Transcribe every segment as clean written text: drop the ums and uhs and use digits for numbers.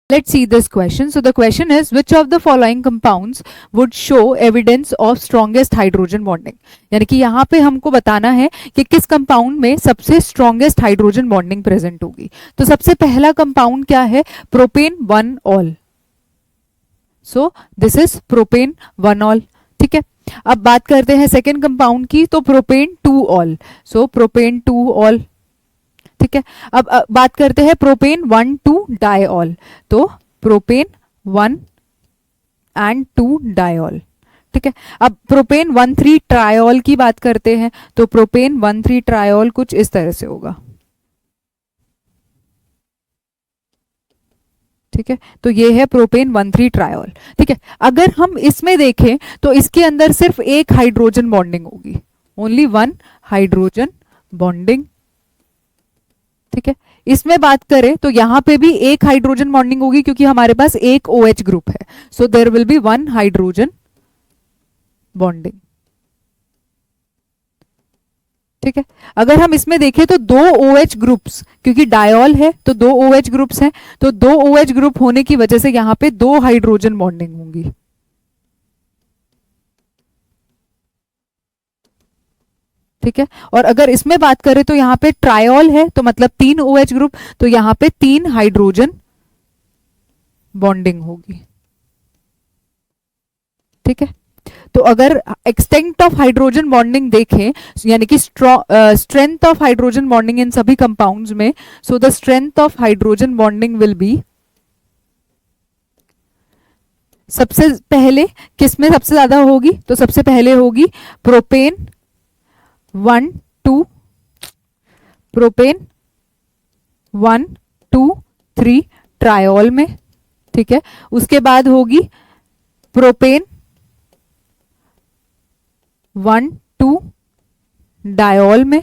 Let's see this question. So the question is, which of the following compounds would show evidence of strongest hydrogen bonding? यानी कि यहाँ पे हमको बताना है कि किस कंपाउंड में सबसे स्ट्रॉन्गेस्ट हाइड्रोजन बॉन्डिंग प्रेजेंट होगी. तो सबसे पहला कंपाउंड क्या है? Propane 1 all. So this is propane 1 all. ठीक है. अब बात करते हैं सेकेंड कंपाउंड की, तो प्रोपेन 2 ऑल. सो प्रोपेन 2 ऑल. ठीक है. अब बात करते हैं प्रोपेन 1,2 डायऑल. तो प्रोपेन 1 एंड 2 डायऑल. ठीक है. अब प्रोपेन 1,3 ट्रायऑल की बात करते हैं, तो प्रोपेन 1,3 ट्रायऑल कुछ इस तरह से होगा. ठीक है. तो ये है प्रोपेन 1,3 ट्रायऑल. ठीक है. अगर हम इसमें देखें तो इसके अंदर सिर्फ एक हाइड्रोजन बॉन्डिंग होगी, ओनली 1 हाइड्रोजन बॉन्डिंग. ठीक है. इसमें बात करें तो यहां पे भी एक हाइड्रोजन बॉन्डिंग होगी क्योंकि हमारे पास एक OH ग्रुप है. So there will be 1 hydrogen bonding. ठीक है. अगर हम इसमें देखें तो 2 OH ग्रुप्स, क्योंकि डायऑल है तो 2 OH ग्रुप्स हैं, तो 2 OH ग्रुप होने की वजह से यहां पे 2 हाइड्रोजन बॉन्डिंग होंगी. ठीक है. और अगर इसमें बात करें तो यहां पे ट्रायॉल है तो मतलब 3 OH ग्रुप, तो यहां पे 3 हाइड्रोजन बॉन्डिंग होगी. ठीक है. तो अगर एक्सटेंट ऑफ हाइड्रोजन बॉन्डिंग देखें, यानी कि strength of hydrogen bonding in सभी कंपाउंड्स में, so the strength of hydrogen bonding will be, सबसे पहले किसमें सबसे ज्यादा होगी? तो सबसे पहले होगी प्रोपेन 1, 2, प्रोपेन 1, 2, 3 ट्रायॉल में. ठीक है. उसके बाद होगी प्रोपेन 1, 2 डायॉल में.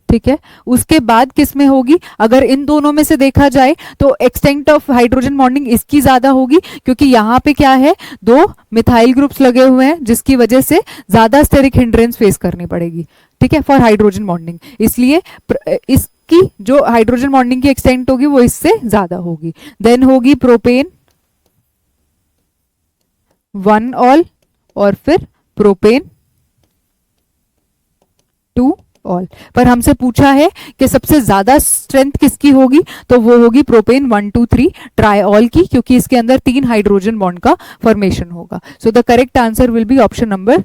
ठीक है. उसके बाद किस में होगी? अगर इन दोनों में से देखा जाए तो एक्सटेंट ऑफ हाइड्रोजन बॉन्डिंग इसकी ज्यादा होगी क्योंकि यहां पे क्या है, 2 मिथाइल ग्रुप्स लगे हुए हैं जिसकी वजह से ज्यादा स्टेरिक हिंड्रेंस फेस करनी पड़ेगी. ठीक है, फॉर हाइड्रोजन बॉन्डिंग. इसलिए इसकी जो हाइड्रोजन बॉन्डिंग की एक्सटेंट होगी वो इससे ज्यादा होगी. देन होगी प्रोपेन 1 ऑल और फिर प्रोपेन 2 ऑल. पर हमसे पूछा है कि सबसे ज्यादा स्ट्रेंथ किसकी होगी, तो वो होगी प्रोपेन 1, 2, 3 ट्रायऑल की, क्योंकि इसके अंदर 3 हाइड्रोजन बॉन्ड का फॉर्मेशन होगा. So the correct answer will be option number